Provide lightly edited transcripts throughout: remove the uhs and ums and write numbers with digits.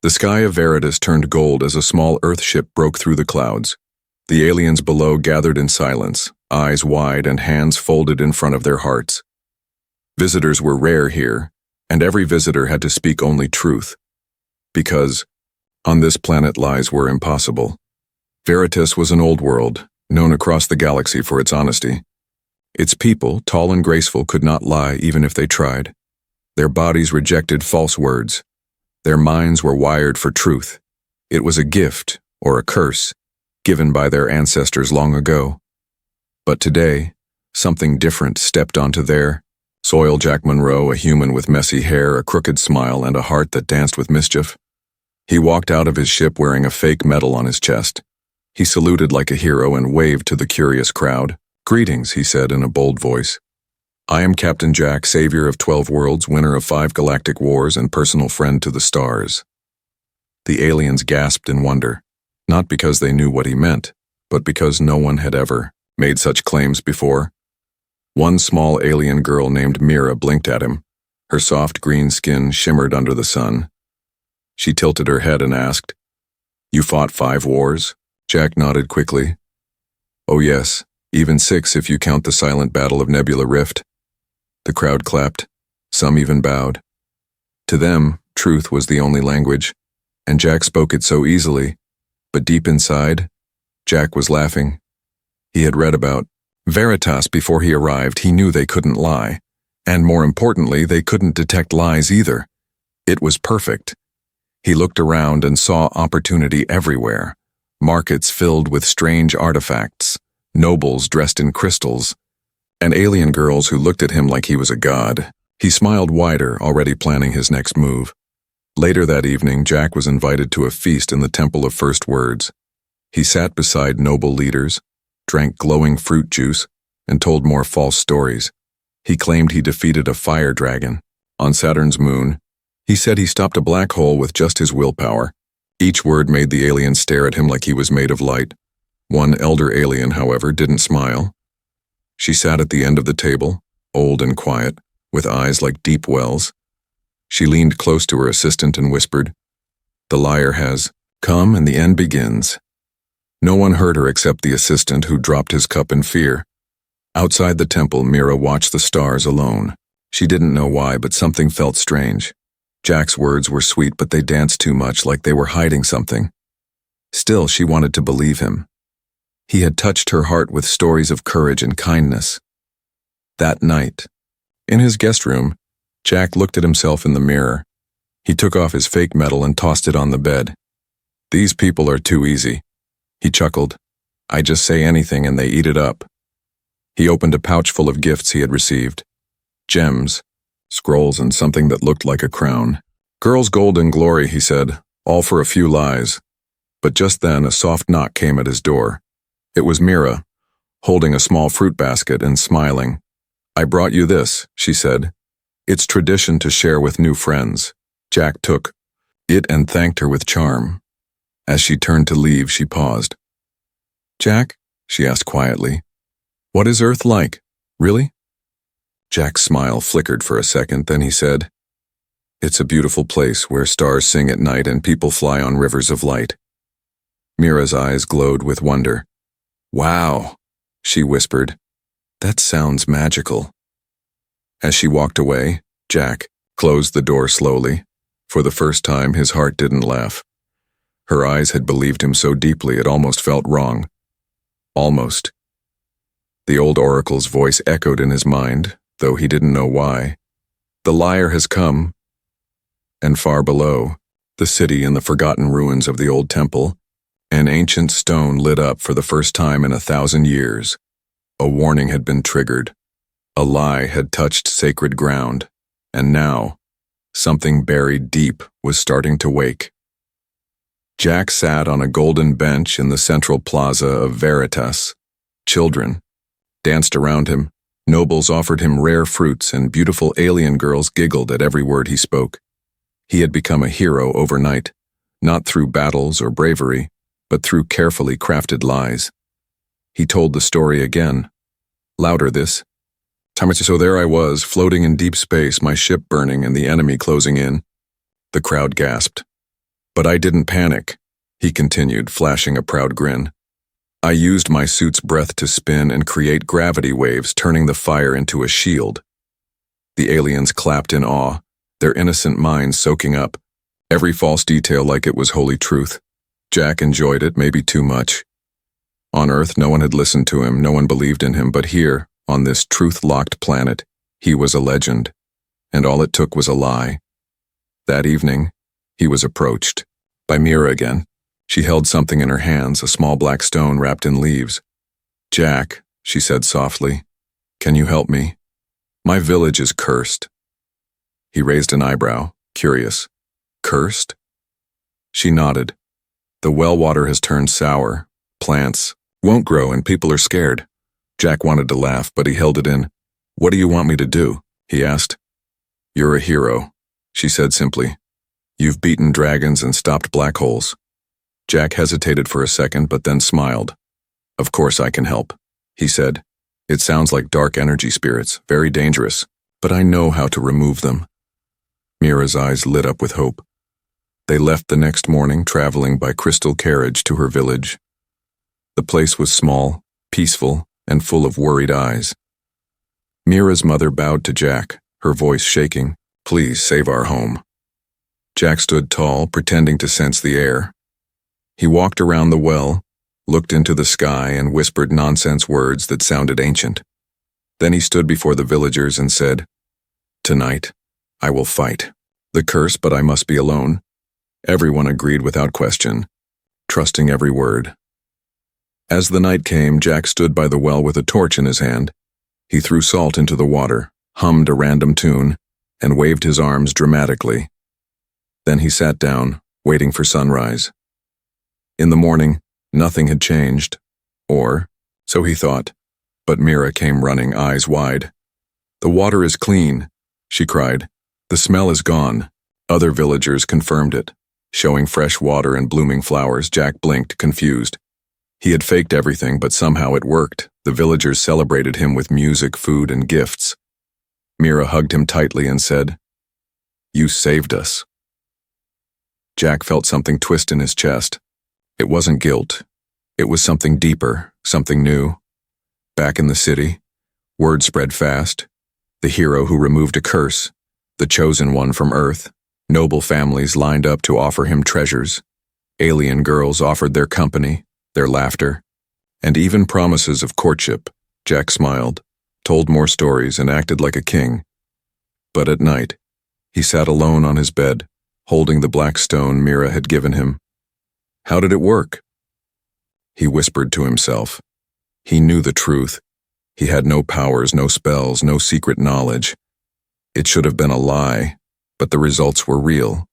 The sky of Veritas turned gold as a small Earthship broke through the clouds. The aliens below gathered in silence, eyes wide and hands folded in front of their hearts. Visitors were rare here, and every visitor had to speak only truth. Because, on this planet lies were impossible. Veritas was an old world, known across the galaxy for its honesty. Its people, tall and graceful, could not lie even if they tried. Their bodies rejected false words. Their minds were wired for truth. It was a gift, or a curse, given by their ancestors long ago. But today, something different stepped onto their soil. Jack Monroe, a human with messy hair, a crooked smile, and a heart that danced with mischief. He walked out of his ship wearing a fake medal on his chest. He saluted like a hero and waved to the curious crowd. "Greetings," he said in a bold voice. "I am Captain Jack, savior of 12 worlds, winner of 5 galactic wars, and personal friend to the stars." The aliens gasped in wonder, not because they knew what he meant, but because no one had ever made such claims before. One small alien girl named Mira blinked at him. Her soft green skin shimmered under the sun. She tilted her head and asked, "You fought 5 wars?" Jack nodded quickly. "Oh yes, even 6 if you count the silent battle of Nebula Rift." The crowd clapped. Some even bowed. To them, truth was the only language, and Jack spoke it so easily. But deep inside, Jack was laughing. He had read about Veritas before he arrived. He knew they couldn't lie. And more importantly, they couldn't detect lies either. It was perfect. He looked around and saw opportunity everywhere. Markets filled with strange artifacts, nobles dressed in crystals, and alien girls who looked at him like he was a god. He smiled wider, already planning his next move. Later that evening, Jack was invited to a feast in the Temple of First Words. He sat beside noble leaders, drank glowing fruit juice, and told more false stories. He claimed he defeated a fire dragon on Saturn's moon. He said he stopped a black hole with just his willpower. Each word made the alien stare at him like he was made of light. One elder alien, however, didn't smile. She sat at the end of the table, old and quiet, with eyes like deep wells. She leaned close to her assistant and whispered, "The liar has come and the end begins." No one heard her except the assistant, who dropped his cup in fear. Outside the temple, Mira watched the stars alone. She didn't know why, but something felt strange. Jack's words were sweet, but they danced too much, like they were hiding something. Still, she wanted to believe him. He had touched her heart with stories of courage and kindness. That night, in his guest room, Jack looked at himself in the mirror. He took off his fake medal and tossed it on the bed. "These people are too easy." He chuckled. "I just say anything and they eat it up." He opened a pouch full of gifts he had received. Gems, scrolls, and something that looked like a crown. "Girls' gold and glory," he said, "all for a few lies." But just then a soft knock came at his door. It was Mira, holding a small fruit basket and smiling. "I brought you this," she said. "It's tradition to share with new friends." Jack took it and thanked her with charm. As she turned to leave, she paused. "Jack," she asked quietly, "what is Earth like? Really?" Jack's smile flickered for a second, then he said, "It's a beautiful place where stars sing at night and people fly on rivers of light." Mira's eyes glowed with wonder. "Wow," she whispered. "That sounds magical." As she walked away, Jack closed the door slowly. For the first time, his heart didn't laugh. Her eyes had believed him so deeply it almost felt wrong. Almost. The old oracle's voice echoed in his mind, though he didn't know why. "The liar has come." And far below, the city in the forgotten ruins of the old temple, an ancient stone lit up for the first time in 1,000 years. A warning had been triggered. A lie had touched sacred ground, and now, something buried deep was starting to wake. Jack sat on a golden bench in the central plaza of Veritas. Children danced around him. Nobles offered him rare fruits, and beautiful alien girls giggled at every word he spoke. He had become a hero overnight, not through battles or bravery, but through carefully crafted lies. He told the story again, louder this time. So there I was, floating in deep space, my ship burning and the enemy closing in. The crowd gasped. But I didn't panic, he continued, flashing a proud grin. I used my suit's breath to spin and create gravity waves, turning the fire into a shield. The aliens clapped in awe, their innocent minds soaking up every false detail like it was holy truth. Jack enjoyed it, maybe too much. On Earth, no one had listened to him, no one believed in him, but here, on this truth-locked planet, he was a legend, and all it took was a lie. That evening, he was approached by Mira again. She held something in her hands, a small black stone wrapped in leaves. Jack, she said softly, can you help me? My village is cursed. He raised an eyebrow, curious. Cursed? She nodded. The well water has turned sour. Plants won't grow and people are scared. Jack wanted to laugh, but he held it in. What do you want me to do? He asked. You're a hero, she said simply. You've beaten dragons and stopped black holes. Jack hesitated for a second, but then smiled. Of course I can help, he said. It sounds like dark energy spirits, very dangerous, but I know how to remove them. Mira's eyes lit up with hope. They left the next morning, traveling by crystal carriage to her village. The place was small, peaceful, and full of worried eyes. Mira's mother bowed to Jack, her voice shaking. Please save our home. Jack stood tall, pretending to sense the air. He walked around the well, looked into the sky, and whispered nonsense words that sounded ancient. Then he stood before the villagers and said, Tonight, I will fight the curse, but I must be alone. Everyone agreed without question, trusting every word. As the night came, Jack stood by the well with a torch in his hand. He threw salt into the water, hummed a random tune, and waved his arms dramatically. Then he sat down, waiting for sunrise. In the morning, nothing had changed, or so he thought, but Mira came running, eyes wide. The water is clean, she cried. The smell is gone. Other villagers confirmed it, showing fresh water and blooming flowers. Jack blinked, confused. He had faked everything, but somehow it worked. The villagers celebrated him with music, food, and gifts. Mira hugged him tightly and said, You saved us. Jack felt something twist in his chest. It wasn't guilt. It was something deeper, something new. Back in the city, word spread fast. The hero who removed a curse, the chosen one from Earth. Noble families lined up to offer him treasures. Alien girls offered their company, their laughter, and even promises of courtship. Jack smiled, told more stories, and acted like a king. But at night, he sat alone on his bed, holding the black stone Mira had given him. How did it work? He whispered to himself. He knew the truth. He had no powers, no spells, no secret knowledge. It should have been a lie, but the results were real.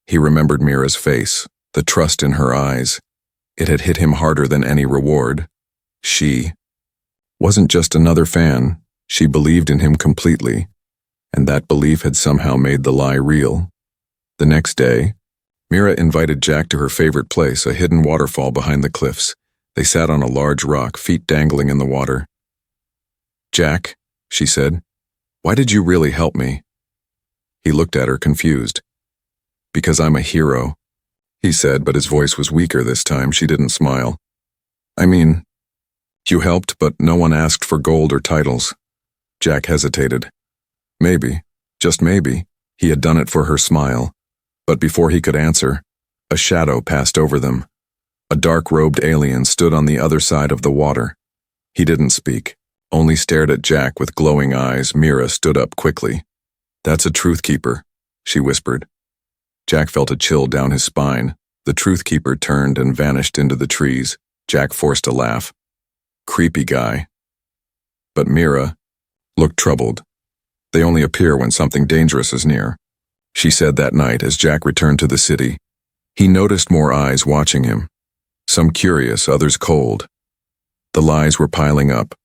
He remembered Mira's face, the trust in her eyes. It had hit him harder than any reward. She wasn't just another fan. She believed in him completely, and that belief had somehow made the lie real. The next day, Mira invited Jack to her favorite place, a hidden waterfall behind the cliffs. They sat on a large rock, feet dangling in the water. Jack, she said, why did you really help me? He looked at her, confused. Because I'm a hero, he said, but his voice was weaker this time. She didn't smile. I mean, you helped, but no one asked for gold or titles. Jack hesitated. Maybe, just maybe, he had done it for her smile. But before he could answer, a shadow passed over them. A dark-robed alien stood on the other side of the water. He didn't speak, only stared at Jack with glowing eyes. Mira stood up quickly. That's a truth keeper, she whispered. Jack felt a chill down his spine. The truth keeper turned and vanished into the trees. Jack forced a laugh. Creepy guy. But Mira looked troubled. They only appear when something dangerous is near, she said that night as Jack returned to the city. He noticed more eyes watching him. Some curious, others cold. The lies were piling up,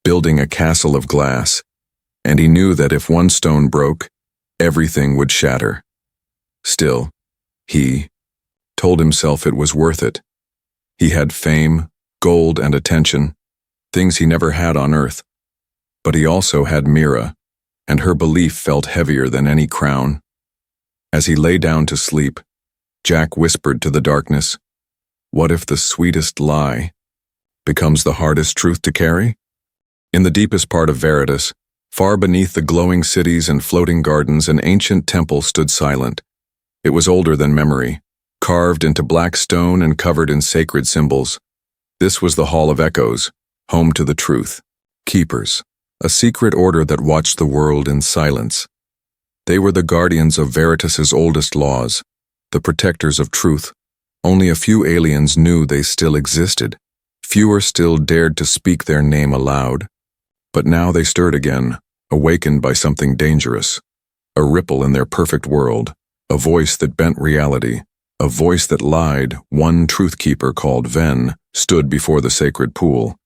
building a castle of glass, and he knew that if one stone broke, everything would shatter. Still, he told himself it was worth it. He had fame, gold, and attention, things he never had on Earth. But he also had Mira, and her belief felt heavier than any crown. As he lay down to sleep, Jack whispered to the darkness, "What if the sweetest lie becomes the hardest truth to carry?" In the deepest part of Veritas, far beneath the glowing cities and floating gardens, an ancient temple stood silent. It was older than memory, carved into black stone and covered in sacred symbols. This was the Hall of Echoes, home to the Truth Keepers, a secret order that watched the world in silence. They were the guardians of Veritas's oldest laws, the protectors of truth. Only a few aliens knew they still existed. Fewer still dared to speak their name aloud. But now they stirred again, awakened by something dangerous. A ripple in their perfect world, a voice that bent reality, a voice that lied. One truth keeper called Ven stood before the sacred pool.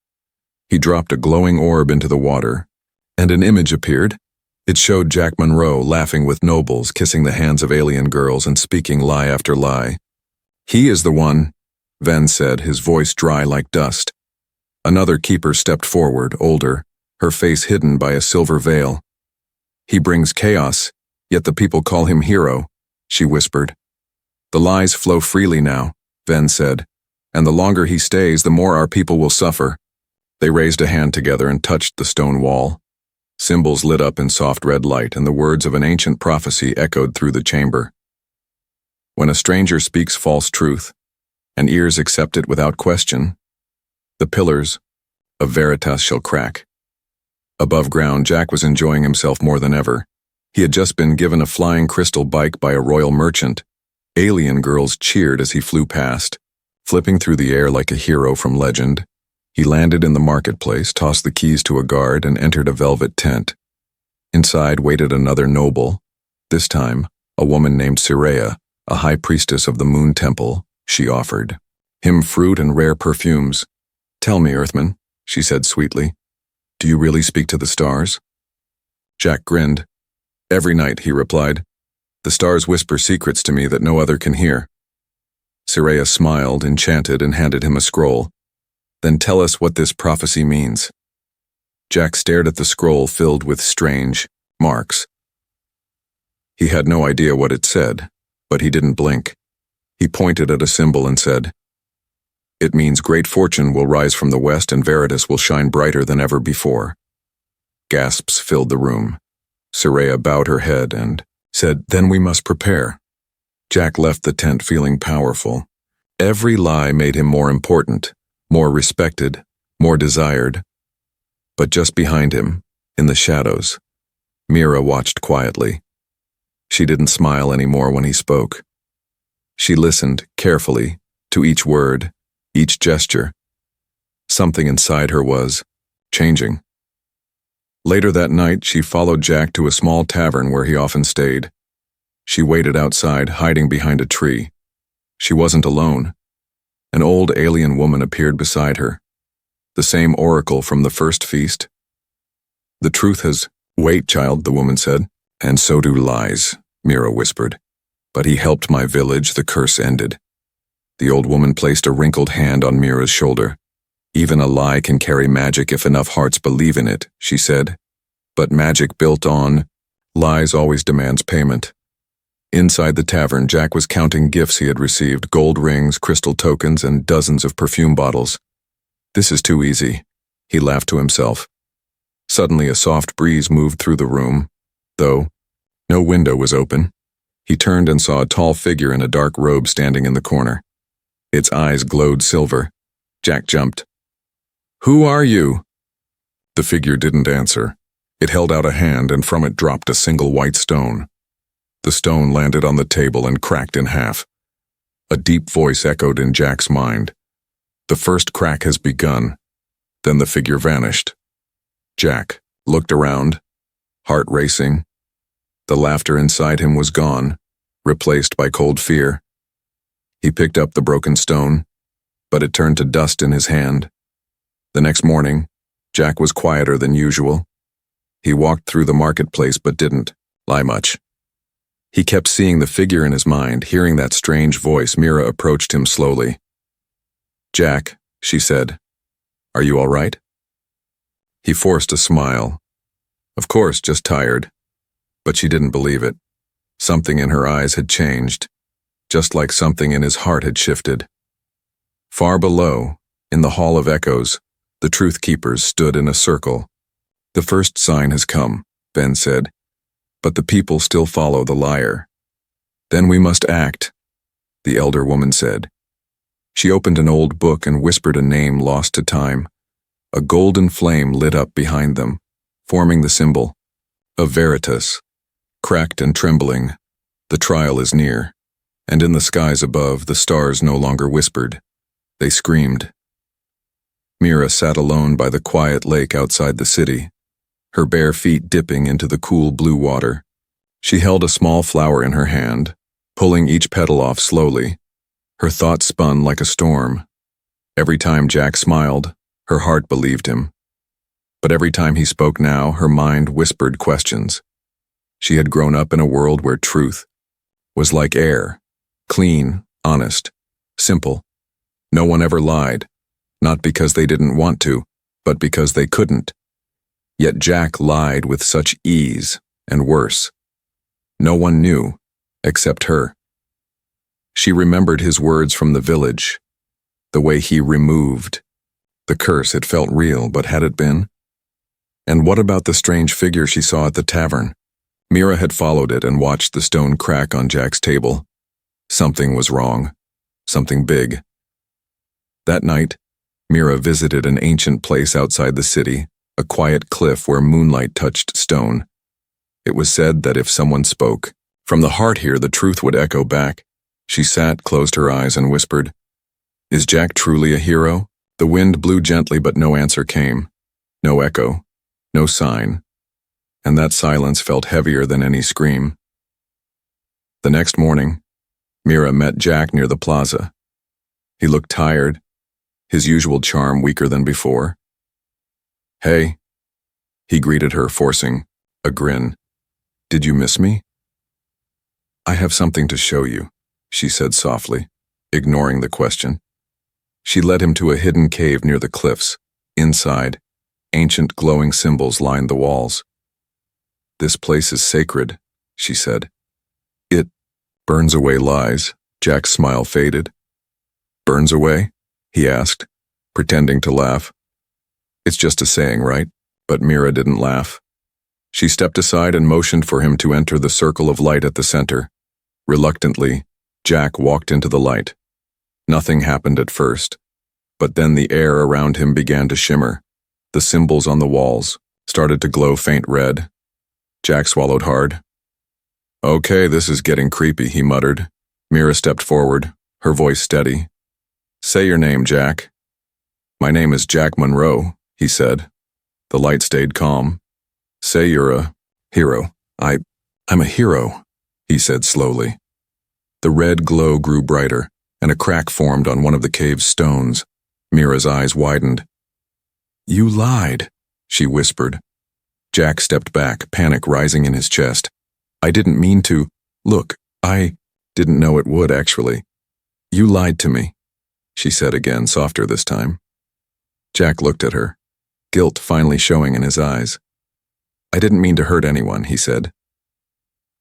He dropped a glowing orb into the water, and an image appeared. It showed Jack Monroe laughing with nobles, kissing the hands of alien girls and speaking lie after lie. "He is the one," Ven said, his voice dry like dust. Another keeper stepped forward, older, her face hidden by a silver veil. "He brings chaos, yet the people call him hero," she whispered. "The lies flow freely now," Ven said, "and the longer he stays, the more our people will suffer." They raised a hand together and touched the stone wall. Symbols lit up in soft red light, and the words of an ancient prophecy echoed through the chamber. "When a stranger speaks false truth, and ears accept it without question, the pillars of Veritas shall crack." Above ground, Jack was enjoying himself more than ever. He had just been given a flying crystal bike by a royal merchant. Alien girls cheered as he flew past, flipping through the air like a hero from legend. He landed in the marketplace, tossed the keys to a guard, and entered a velvet tent. Inside waited another noble, this time a woman named Sirea, a high priestess of the Moon Temple. She offered him fruit and rare perfumes. "Tell me, Earthman," she said sweetly, "do you really speak to the stars?" Jack grinned. "Every night," he replied. "The stars whisper secrets to me that no other can hear." Sirea smiled, enchanted, and handed him a scroll. "Then tell us what this prophecy means." Jack stared at the scroll filled with strange marks. He had no idea what it said, but he didn't blink. He pointed at a symbol and said, "It means great fortune will rise from the west and Veritas will shine brighter than ever before." Gasps filled the room. Sirea bowed her head and said, "Then we must prepare." Jack left the tent feeling powerful. Every lie made him more important, more respected, more desired. But just behind him, in the shadows, Mira watched quietly. She didn't smile anymore when he spoke. She listened carefully to each word, each gesture. Something inside her was changing. Later that night, she followed Jack to a small tavern where he often stayed. She waited outside, hiding behind a tree. She wasn't alone. An old alien woman appeared beside her, the same oracle from the first feast. "The truth has—" "Wait, child," the woman said. "And so do lies," Mira whispered. "But he helped my village, the curse ended." The old woman placed a wrinkled hand on Mira's shoulder. "Even a lie can carry magic if enough hearts believe in it," she said. "But magic built on lies always demands payment." Inside the tavern, Jack was counting gifts he had received, gold rings, crystal tokens, and dozens of perfume bottles. "This is too easy," he laughed to himself. Suddenly, a soft breeze moved through the room, though no window was open. He turned and saw a tall figure in a dark robe standing in the corner. Its eyes glowed silver. Jack jumped. "Who are you?" The figure didn't answer. It held out a hand, and from it dropped a single white stone. The stone landed on the table and cracked in half. A deep voice echoed in Jack's mind. "The first crack has begun." Then the figure vanished. Jack looked around, heart racing. The laughter inside him was gone, replaced by cold fear. He picked up the broken stone, but it turned to dust in his hand. The next morning, Jack was quieter than usual. He walked through the marketplace but didn't lie much. He kept seeing the figure in his mind, hearing that strange voice. Mira approached him slowly. "Jack," she said, "are you all right?" He forced a smile. Of course, just tired. But she didn't believe it. Something in her eyes had changed. just like something in his heart had shifted. Far below, in the Hall of Echoes, the Truth Keepers stood in a circle. "The first sign has come," Ben said, "but the people still follow the liar." "Then we must act," the elder woman said. She opened an old book and whispered a name lost to time. A golden flame lit up behind them, forming the symbol of Veritas. Cracked and trembling, the trial is near, and in the skies above, the stars no longer whispered. They screamed. Mira sat alone by the quiet lake outside the city, her bare feet dipping into the cool blue water. She held a small flower in her hand, pulling each petal off slowly. Her thoughts spun like a storm. Every time Jack smiled, her heart believed him. But every time he spoke now, her mind whispered questions. She had grown up in a world where truth was like air, clean, honest, simple. No one ever lied, not because they didn't want to, but because they couldn't. Yet Jack lied with such ease, and worse. No one knew, except her. She remembered his words from the village, the way he removed the curse. It felt real, but had it been? And what about the strange figure she saw at the tavern? Mira had followed it and watched the stone crack on Jack's table. Something was wrong. Something big. That night, Mira visited an ancient place outside the city, a quiet cliff where moonlight touched stone. It was said that if someone spoke, from the heart here, the truth would echo back. She sat, closed her eyes, and whispered, "Is Jack truly a hero?" The wind blew gently, but no answer came. No echo. No sign. And that silence felt heavier than any scream. The next morning, Mira met Jack near the plaza. He looked tired, his usual charm weaker than before. "Hey," he greeted her, forcing a grin. "Did you miss me?" "I have something to show you," she said softly, ignoring the question. She led him to a hidden cave near the cliffs. Inside, ancient glowing symbols lined the walls. "This place is sacred," she said. "It burns away lies." Jack's smile faded. "Burns away?" he asked, pretending to laugh. "It's just a saying, right?" But Mira didn't laugh. She stepped aside and motioned for him to enter the circle of light at the center. Reluctantly, Jack walked into the light. Nothing happened at first, but then the air around him began to shimmer. The symbols on the walls started to glow faint red. Jack swallowed hard. "Okay, this is getting creepy," he muttered. Mira stepped forward, her voice steady. "Say your name, Jack." "My name is Jack Monroe," he said. The light stayed calm. "Say you're a hero." I'm a hero," he said slowly. The red glow grew brighter, and a crack formed on one of the cave's stones. Mira's eyes widened. "You lied," she whispered. Jack stepped back, panic rising in his chest. "I didn't mean to. Look, I didn't know it would, actually. You lied to me," she said again, softer this time. Jack looked at her, guilt finally showing in his eyes. "I didn't mean to hurt anyone," he said.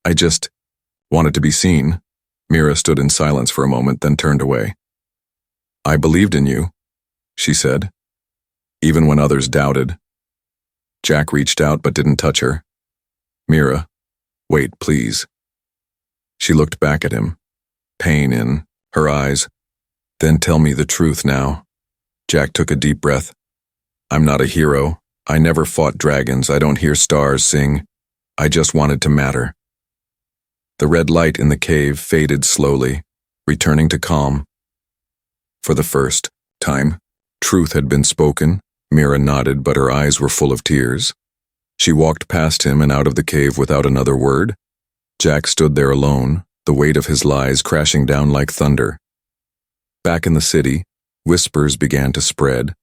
"I just wanted to be seen." Mira stood in silence for a moment, then turned away. "I believed in you," she said, even when others doubted. Jack reached out but didn't touch her. "Mira, wait, please." She looked back at him, pain in her eyes. "Then tell me the truth now." Jack took a deep breath. "I'm not a hero. I never fought dragons. I don't hear stars sing. I just wanted to matter." The red light in the cave faded slowly, returning to calm. For the first time, truth had been spoken. Mira nodded, but her eyes were full of tears. She walked past him and out of the cave without another word. Jack stood there alone, the weight of his lies crashing down like thunder. Back in the city, whispers began to spread.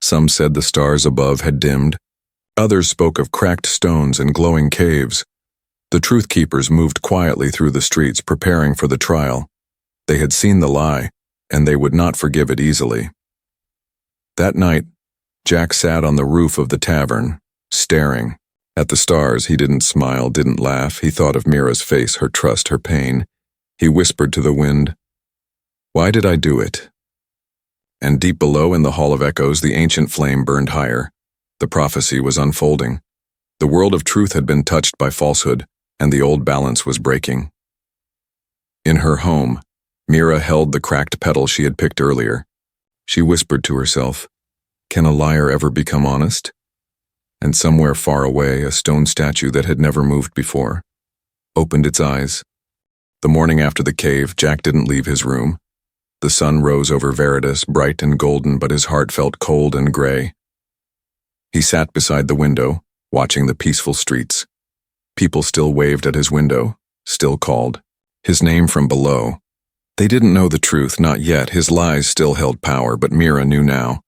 Some said the stars above had dimmed. Others spoke of cracked stones and glowing caves. The truth keepers moved quietly through the streets, preparing for the trial. They had seen the lie, and they would not forgive it easily. That night, Jack sat on the roof of the tavern, staring at the stars. He didn't smile, didn't laugh. He thought of Mira's face, her trust, her pain. He whispered to the wind, "Why did I do it?" And deep below in the Hall of Echoes, the ancient flame burned higher. The prophecy was unfolding. The world of truth had been touched by falsehood, and the old balance was breaking. In her home, Mira held the cracked petal she had picked earlier. She whispered to herself, "Can a liar ever become honest?" And somewhere far away, a stone statue that had never moved before opened its eyes. The morning after the cave, Jack didn't leave his room. The sun rose over Veritas, bright and golden, but his heart felt cold and gray. He sat beside the window, watching the peaceful streets. People still waved at his window, still called his name from below. They didn't know the truth, not yet. His lies still held power, but Mira knew now.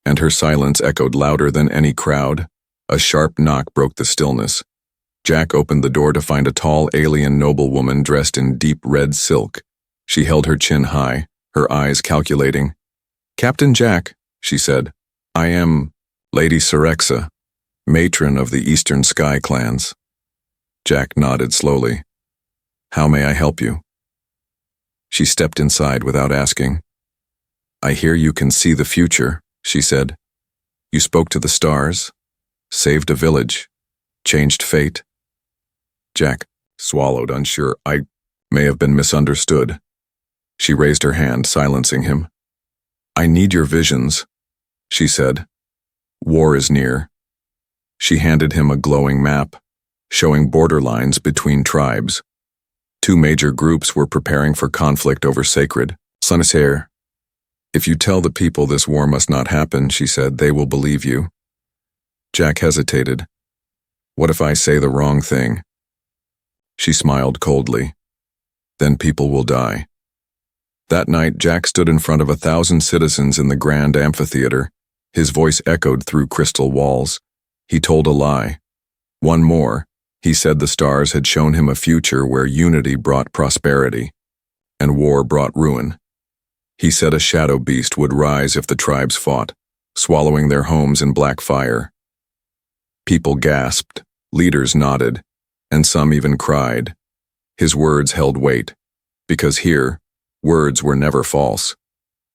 And her silence echoed louder than any crowd. A sharp knock broke the stillness. Jack opened the door to find a tall alien noblewoman dressed in deep red silk. She held her chin high, her eyes calculating. "Captain Jack," she said, "I am Lady Syrexa, matron of the Eastern Sky clans." Jack nodded slowly. "How may I help you?" She stepped inside without asking. "I hear you can see the future," she said. "You spoke to the stars, saved a village, changed fate." Jack swallowed, unsure. "I may have been misunderstood." She raised her hand, silencing him. "I need your visions," she said. "War is near." She handed him a glowing map, showing borderlines between tribes. Two major groups were preparing for conflict over sacred Sunnisair. "If you tell the people this war must not happen," she said, "they will believe you." Jack hesitated. "What if I say the wrong thing?" She smiled coldly. "Then people will die." That night, Jack stood in front of 1,000 citizens in the grand amphitheater. His voice echoed through crystal walls. He told a lie. One more. He said the stars had shown him a future where unity brought prosperity, and war brought ruin. He said a shadow beast would rise if the tribes fought, swallowing their homes in black fire. People gasped, leaders nodded, and some even cried. His words held weight, because here, words were never false.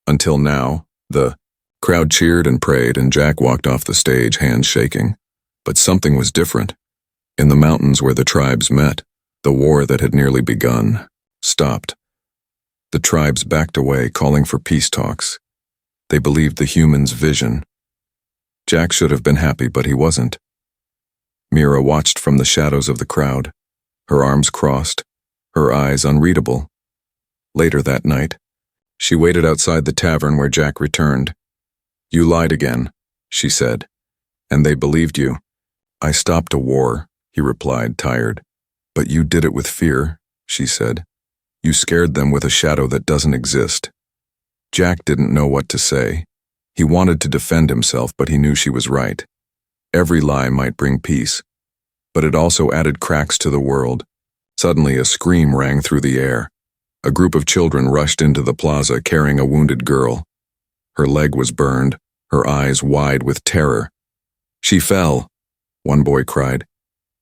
Until now, the crowd cheered and prayed, and Jack walked off the stage, hands shaking. But something was different. In the mountains where the tribes met, the war that had nearly begun stopped. The tribes backed away, calling for peace talks. They believed the humans' vision. Jack should have been happy, but he wasn't. Mira watched from the shadows of the crowd, her arms crossed, her eyes unreadable. Later that night, she waited outside the tavern where Jack returned. "You lied again," she said, "and they believed you." "I stopped a war," he replied, tired. "But you did it with fear," she said. "You scared them with a shadow that doesn't exist." Jack didn't know what to say. He wanted to defend himself, but he knew she was right. Every lie might bring peace, but it also added cracks to the world. Suddenly, a scream rang through the air. A group of children rushed into the plaza carrying a wounded girl. Her leg was burned, her eyes wide with terror. "She fell," one boy cried.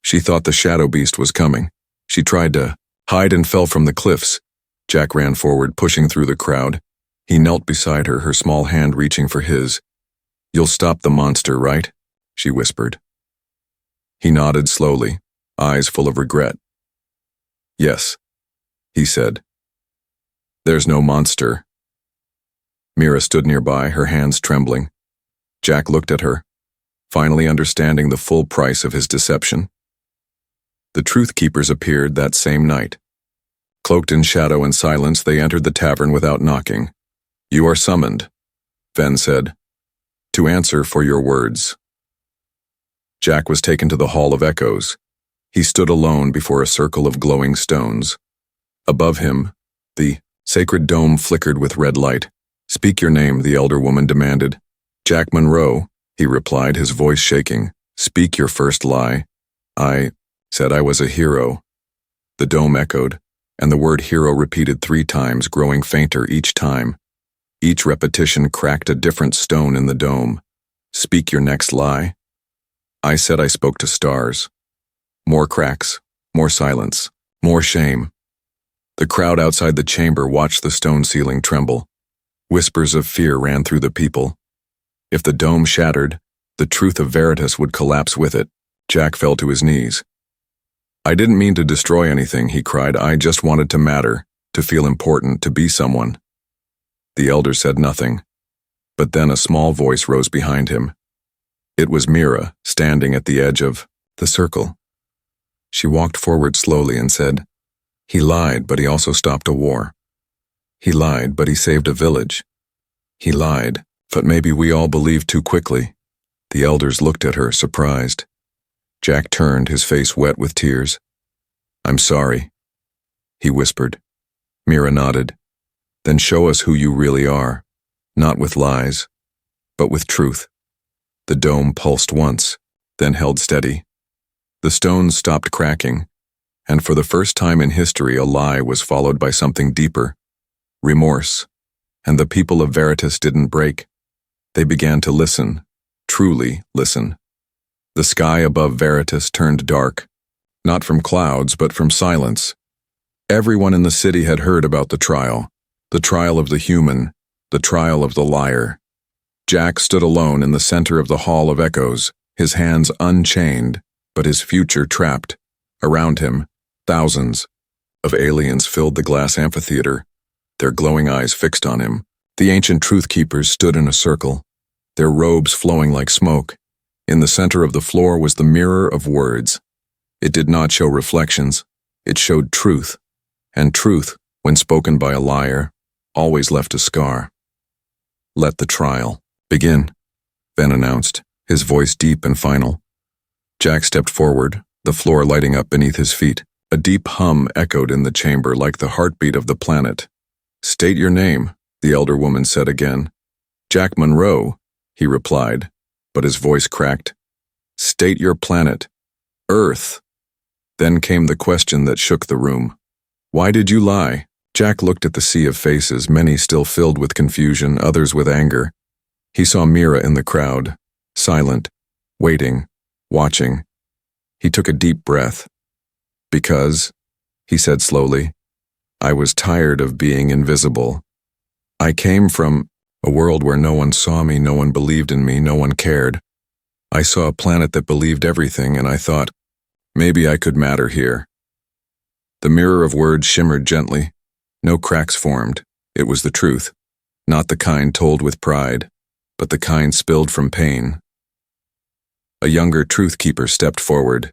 "She thought the shadow beast was coming. She tried to hide and fell from the cliffs." Jack ran forward, pushing through the crowd. He knelt beside her, her small hand reaching for his. "You'll stop the monster, right?" she whispered. He nodded slowly, eyes full of regret. "Yes," he said. "There's no monster." Mira stood nearby, her hands trembling. Jack looked at her, finally understanding the full price of his deception. The Truth Keepers appeared that same night. Cloaked in shadow and silence, they entered the tavern without knocking. "You are summoned," Ven said, "to answer for your words." Jack was taken to the Hall of Echoes. He stood alone before a circle of glowing stones. Above him, the sacred dome flickered with red light. "Speak your name," the elder woman demanded. "Jack Monroe," he replied, his voice shaking. "Speak your first lie." "I said I was a hero." The dome echoed, and the word hero repeated 3 times, growing fainter each time. Each repetition cracked a different stone in the dome. "Speak your next lie." "I said I spoke to stars." More cracks, more silence, more shame. The crowd outside the chamber watched the stone ceiling tremble. Whispers of fear ran through the people. If the dome shattered, the truth of Veritas would collapse with it. Jack fell to his knees. "I didn't mean to destroy anything," he cried. "I just wanted to matter, to feel important, to be someone." The elder said nothing, but then a small voice rose behind him. It was Mira, standing at the edge of the circle. She walked forward slowly and said, "He lied, but he also stopped a war. He lied, but he saved a village. He lied, but maybe we all believed too quickly." The elders looked at her, surprised. Jack turned, his face wet with tears. "I'm sorry," he whispered. Mira nodded. "Then show us who you really are, not with lies, but with truth." The dome pulsed once, then held steady. The stones stopped cracking, and for the first time in history a lie was followed by something deeper, remorse, and the people of Veritas didn't break. They began to listen, truly listen. The sky above Veritas turned dark, not from clouds but from silence. Everyone in the city had heard about the trial of the human, the trial of the liar. Jack stood alone in the center of the Hall of Echoes, his hands unchained, but his future trapped. Around him, thousands of aliens filled the glass amphitheater, their glowing eyes fixed on him. The ancient truth keepers stood in a circle, their robes flowing like smoke. In the center of the floor was the mirror of words. It did not show reflections, it showed truth, and truth, when spoken by a liar, always left a scar. "Let the trial begin," Ben announced, his voice deep and final. Jack stepped forward, the floor lighting up beneath his feet. A deep hum echoed in the chamber like the heartbeat of the planet. "State your name," the elder woman said again. "Jack Monroe," he replied, but his voice cracked. "State your planet." "Earth." Then came the question that shook the room. "Why did you lie?" Jack looked at the sea of faces, many still filled with confusion, others with anger. He saw Mira in the crowd, silent, waiting, watching. He took a deep breath. "Because," he said slowly, "I was tired of being invisible. I came from a world where no one saw me, no one believed in me, no one cared. I saw a planet that believed everything, and I thought, maybe I could matter here." The mirror of words shimmered gently. No cracks formed. It was the truth, not the kind told with pride, but the kind spilled from pain. A younger truth keeper stepped forward.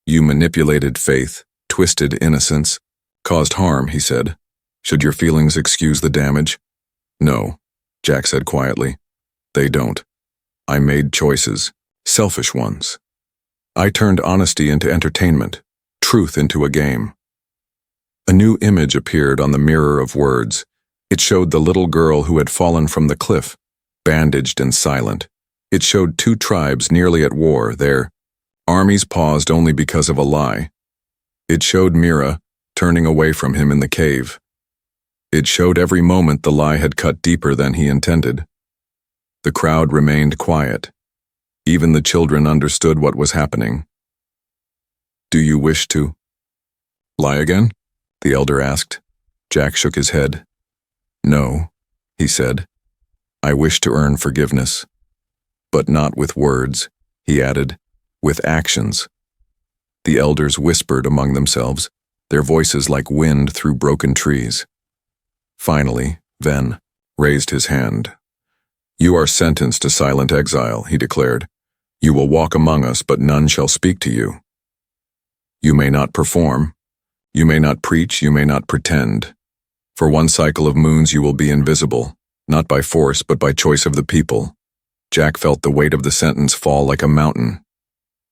"You manipulated faith, twisted innocence, caused harm," he said. "Should your feelings excuse the damage?" "No," Jack said quietly. "They don't. I made choices, selfish ones. I turned honesty into entertainment, truth into a game." A new image appeared on the mirror of words. It showed the little girl who had fallen from the cliff, bandaged and silent. It showed two tribes nearly at war, their armies paused only because of a lie. It showed Mira turning away from him in the cave. It showed every moment the lie had cut deeper than he intended. The crowd remained quiet. Even the children understood what was happening. "Do you wish to lie again?" the elder asked. Jack shook his head. "No," he said. "I wish to earn forgiveness. But not with words," he added, "with actions." The elders whispered among themselves, their voices like wind through broken trees. Finally, Ven raised his hand. "You are sentenced to silent exile," he declared. "You will walk among us, but none shall speak to you. You may not perform. You may not preach, you may not pretend. For one cycle of moons you will be invisible, not by force but by choice of the people." Jack felt the weight of the sentence fall like a mountain.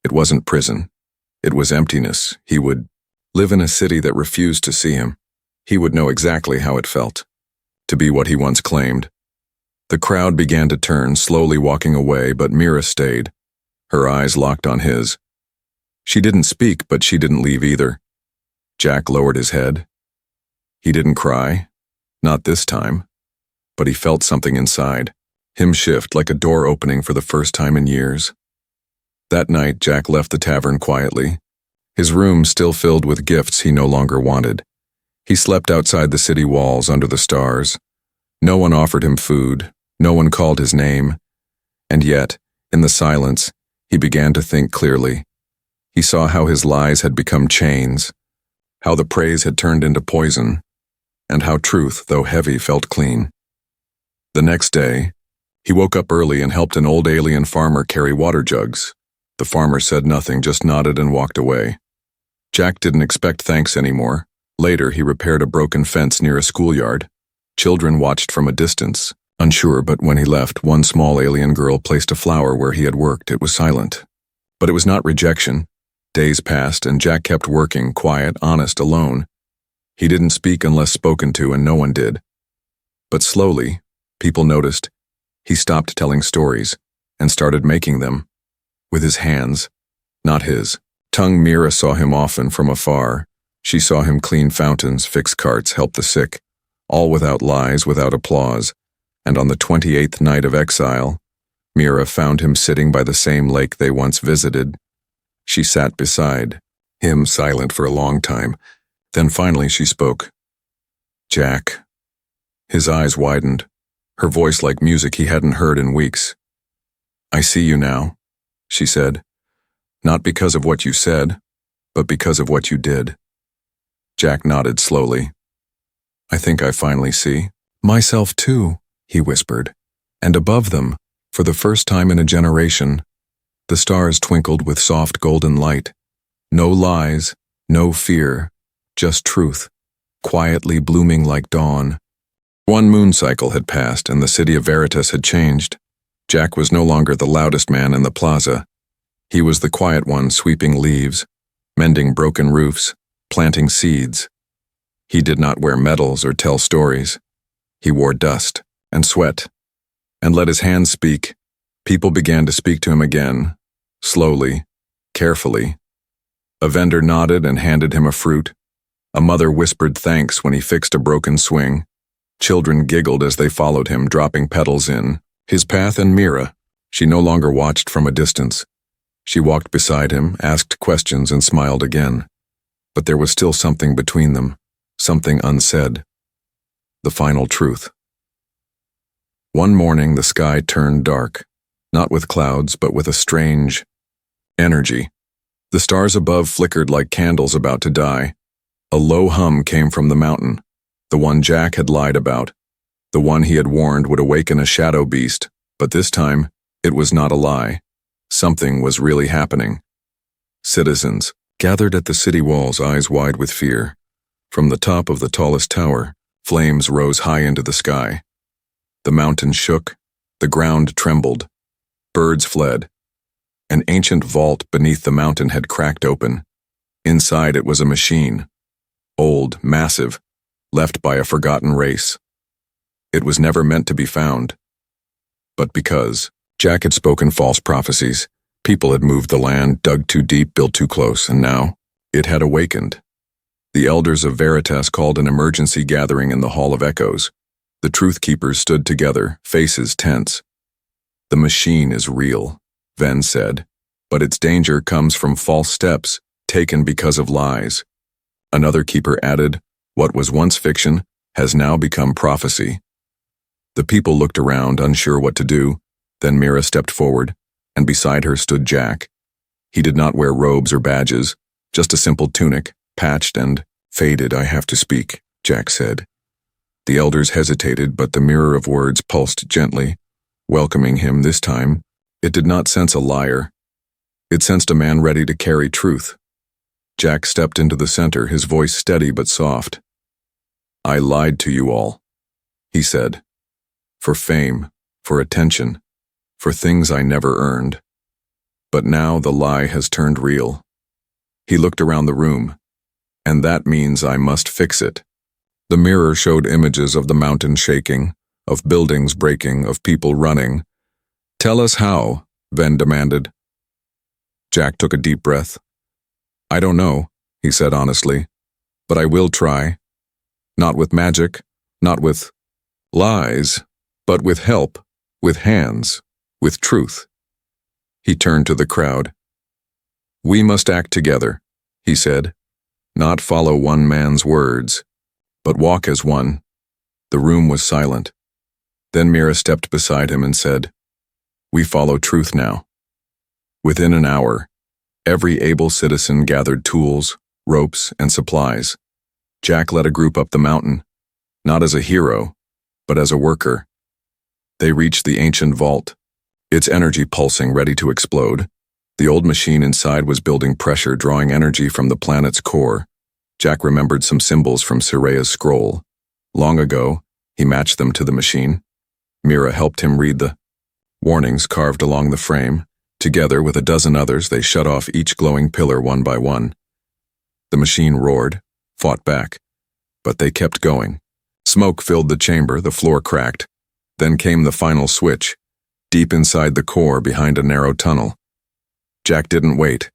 It wasn't prison. It was emptiness. He would live in a city that refused to see him. He would know exactly how it felt, to be what he once claimed. The crowd began to turn, slowly walking away, but Mira stayed, her eyes locked on his. She didn't speak, but she didn't leave either. Jack lowered his head. He didn't cry, not this time, but he felt something inside, him shift like a door opening for the first time in years. That night, Jack left the tavern quietly, his room still filled with gifts he no longer wanted. He slept outside the city walls under the stars. No one offered him food, no one called his name, and yet, in the silence, he began to think clearly. He saw how his lies had become chains, how the praise had turned into poison, and how truth, though heavy, felt clean. The next day, he woke up early and helped an old alien farmer carry water jugs. The farmer said nothing, just nodded and walked away. Jack didn't expect thanks anymore. Later, he repaired a broken fence near a schoolyard. Children watched from a distance, unsure, but when he left, one small alien girl placed a flower where he had worked. It was silent. But it was not rejection. Days passed, and Jack kept working, quiet, honest, alone. He didn't speak unless spoken to, and no one did. But slowly, people noticed. He stopped telling stories and started making them. With his hands, not his. Tongue Mira saw him often from afar. She saw him clean fountains, fix carts, help the sick, all without lies, without applause. And on the 28th night of exile, Mira found him sitting by the same lake they once visited. She sat beside him, silent for a long time. Then finally she spoke. Jack. His eyes widened, her voice like music he hadn't heard in weeks. I see you now, she said. Not because of what you said, but because of what you did. Jack nodded slowly. I think I finally see. Myself too, he whispered. And above them, for the first time in a generation, the stars twinkled with soft golden light. No lies, no fear, just truth, quietly blooming like dawn. One moon cycle had passed and the city of Veritas had changed. Jack was no longer the loudest man in the plaza. He was the quiet one sweeping leaves, mending broken roofs, planting seeds. He did not wear medals or tell stories. He wore dust and sweat, and let his hands speak. People began to speak to him again, slowly, carefully. A vendor nodded and handed him a fruit. A mother whispered thanks when he fixed a broken swing. Children giggled as they followed him, dropping petals in his path. And Mira, she no longer watched from a distance. She walked beside him, asked questions, and smiled again. But there was still something between them, something unsaid. The final truth. One morning the sky turned dark, not with clouds, but with a strange energy. The stars above flickered like candles about to die. A low hum came from the mountain, the one Jack had lied about, the one he had warned would awaken a shadow beast, but this time, it was not a lie. Something was really happening. Citizens gathered at the city walls, eyes wide with fear. From the top of the tallest tower, flames rose high into the sky. The mountain shook, the ground trembled. Birds fled. An ancient vault beneath the mountain had cracked open. Inside it was a machine, old, massive, left by a forgotten race. It was never meant to be found. But because Jack had spoken false prophecies, people had moved the land, dug too deep, built too close, and now it had awakened. The elders of Veritas called an emergency gathering in the Hall of Echoes. The Truth Keepers stood together, faces tense. The machine is real, Ven said, but its danger comes from false steps taken because of lies. Another keeper added, what was once fiction has now become prophecy. The people looked around, unsure what to do. Then Mira stepped forward, and beside her stood Jack. He did not wear robes or badges, just a simple tunic, patched and faded. I have to speak, Jack said. The elders hesitated, but the mirror of words pulsed gently, welcoming him this time. It did not sense a liar. It sensed a man ready to carry truth. Jack stepped into the center, his voice steady but soft. I lied to you all, he said. For fame, for attention, for things I never earned. But now the lie has turned real. He looked around the room, and that means I must fix it. The mirror showed images of the mountain shaking, of buildings breaking, of people running. Tell us how, Ven demanded. Jack took a deep breath. I don't know, he said honestly, but I will try. Not with magic, not with lies, but with help, with hands, with truth. He turned to the crowd. We must act together, he said, not follow one man's words. but walk as one. The room was silent. Then Mira stepped beside him and said, "We follow truth now." Within an hour, every able citizen gathered tools, ropes, and supplies. Jack led a group up the mountain, not as a hero, but as a worker. They reached the ancient vault, its energy pulsing ready to explode. The old machine inside was building pressure, drawing energy from the planet's core. Jack remembered some symbols from Suraya's scroll. Long ago, he matched them to the machine. Mira helped him read the warnings carved along the frame. Together with a dozen others, they shut off each glowing pillar one by one. The machine roared, fought back, but they kept going. Smoke filled the chamber, the floor cracked. Then came the final switch, deep inside the core behind a narrow tunnel. Jack didn't wait.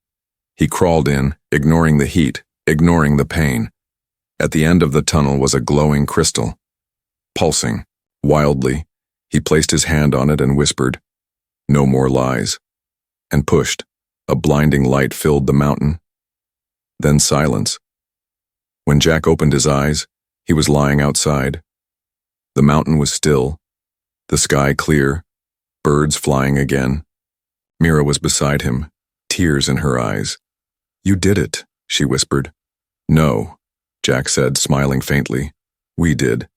He crawled in, ignoring the heat, ignoring the pain. At the end of the tunnel was a glowing crystal. Pulsing, wildly, he placed his hand on it and whispered, "No more lies," and pushed. A blinding light filled the mountain. Then silence. When Jack opened his eyes, he was lying outside. The mountain was still, the sky clear, birds flying again. Mira was beside him, tears in her eyes. "You did it," she whispered. "No," Jack said, smiling faintly. "We did."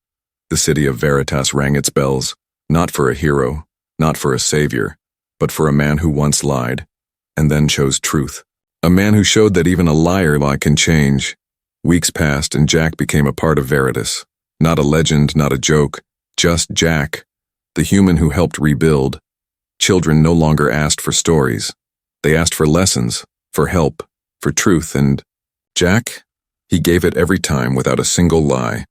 The city of Veritas rang its bells, not for a hero, not for a savior, but for a man who once lied, and then chose truth. A man who showed that even a liar can change. Weeks passed and Jack became a part of Veritas. Not a legend, not a joke, just Jack, the human who helped rebuild. Children no longer asked for stories. They asked for lessons, for help, for truth, and Jack, he gave it every time without a single lie.